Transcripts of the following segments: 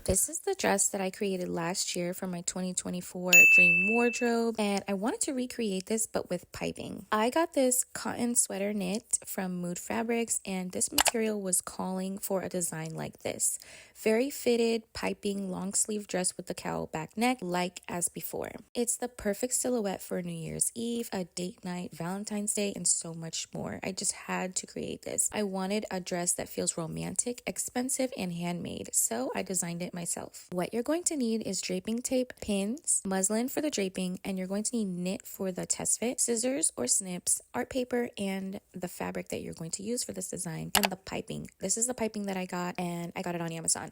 This is the dress that I created last year for my 2024 dream wardrobe, and I wanted to recreate this but with piping. I got this cotton sweater knit from Mood Fabrics, and this material was calling for a design like this. Very fitted, piping, long sleeve dress with the cowl back neck, like as before. It's the perfect silhouette for New Year's Eve, a date night, Valentine's Day, and so much more. I just had to create this. I wanted a dress that feels romantic, expensive, and handmade, so I designed it myself. What you're going to need is draping tape, pins, muslin for the draping, and you're going to need knit for the test fit, scissors or snips, art paper, and the fabric that you're going to use for this design, and the piping. This is the piping that I got, and I got it on Amazon.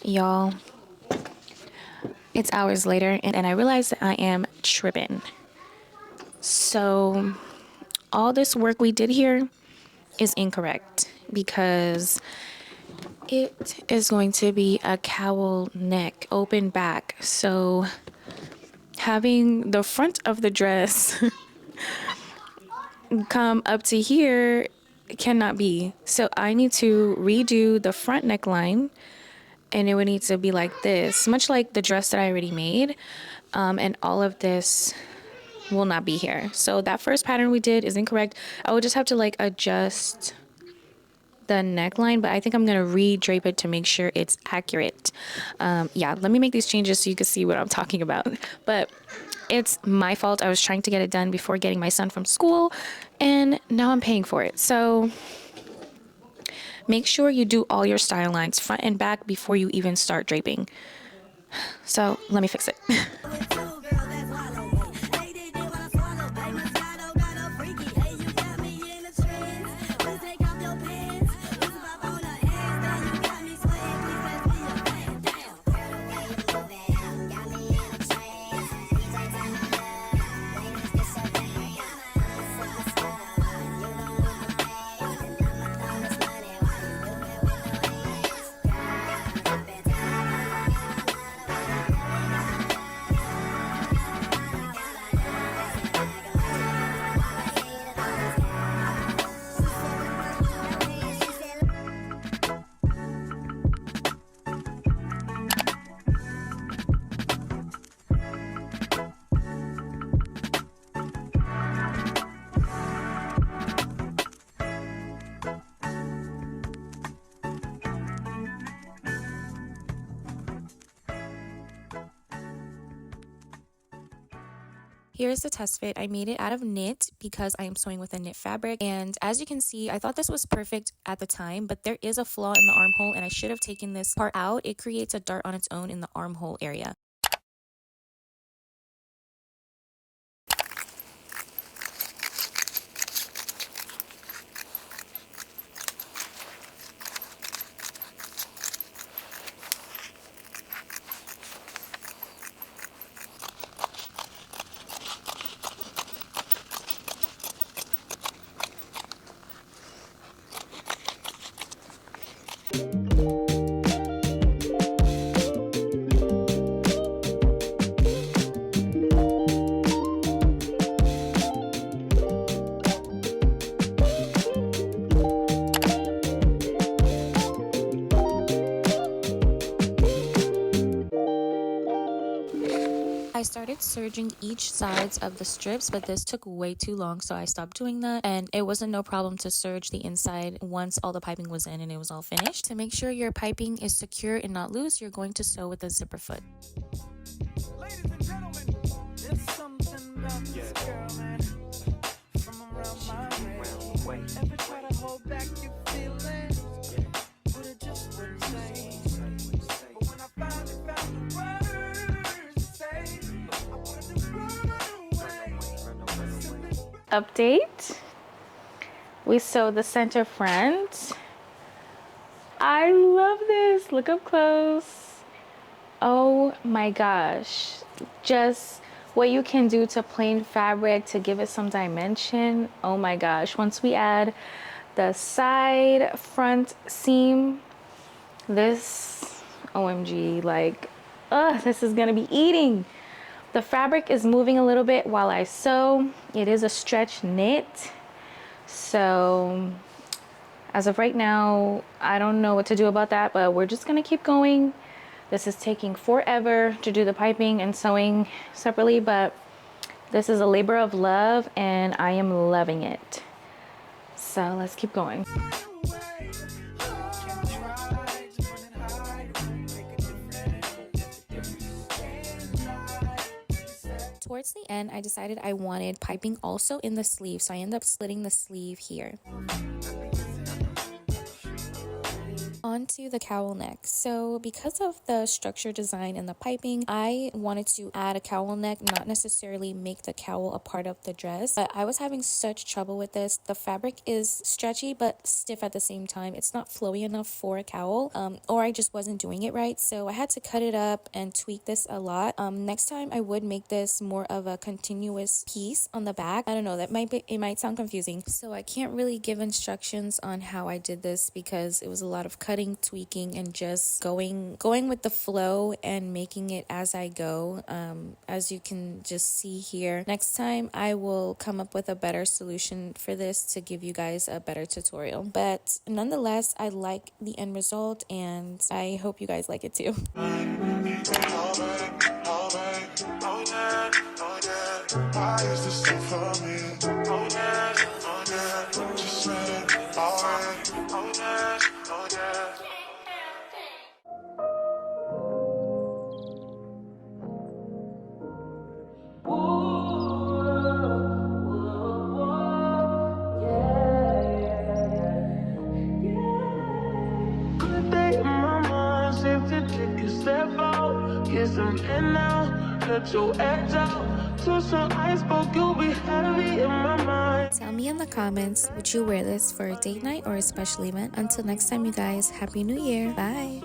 Y'all, it's hours later and I realized that I am tripping. So all this work we did here is incorrect because it is going to be a cowl neck, open back. So having the front of the dress come up to here cannot be. So I need to redo the front neckline, and it would need to be like this, much like the dress that I already made. And all of this will not be here. So that first pattern we did is incorrect. I would just have to like adjust the neckline, but I think I'm gonna re-drape it to make sure it's accurate. Yeah, let me make these changes so you can see what I'm talking about. But it's my fault. I was trying to get it done before getting my son from school, and now I'm paying for it. So make sure you do all your style lines front and back before you even start draping. So let me fix it. Here's the test fit. I made it out of knit because I am sewing with a knit fabric. And as you can see, I thought this was perfect at the time, but there is a flaw in the armhole and I should have taken this part out. It creates a dart on its own in the armhole area. tried serging each sides of the strips, but this took way too long, so I stopped doing that, and it wasn't no problem to serge the inside once all the piping was in and it was all finished. To make sure your piping is secure and not loose, you're going to sew with a zipper foot. Ladies and gentlemen, there's something about this girl, man, from around my way. Ever try to hold back your feelings, but it just wouldn't say. But when I finally found the words to say, I wanted to run away. Update. We sewed the center front. I love this. Look up close. Oh my gosh. Just what you can do to plain fabric to give it some dimension. Oh my gosh. Once we add the side front seam, this, OMG, like, this is gonna be eating. The fabric is moving a little bit while I sew. It is a stretch knit. So as of right now, I don't know what to do about that, but we're just gonna keep going. This is taking forever to do the piping and sewing separately, but this is a labor of love and I am loving it. So let's keep going. Towards the end, I decided I wanted piping also in the sleeve, so I ended up slitting the sleeve here. Onto the cowl neck. So because of the structure design and the piping, I wanted to add a cowl neck, not necessarily make the cowl a part of the dress, but I was having such trouble with this. The fabric is stretchy but stiff at the same time. It's not flowy enough for a cowl, or I just wasn't doing it right, so I had to cut it up and tweak this a lot. Next time I would make this more of a continuous piece on the back. I don't know, it might sound confusing, so I can't really give instructions on how I did this because it was a lot of cutting, tweaking, and just going with the flow and making it as I go. As you can just see here, next time I will come up with a better solution for this to give you guys a better tutorial. But nonetheless, I like the end result and I hope you guys like it too. Tell me in the comments, would you wear this for a date night or a special event? Until next time, you guys, Happy New Year. Bye.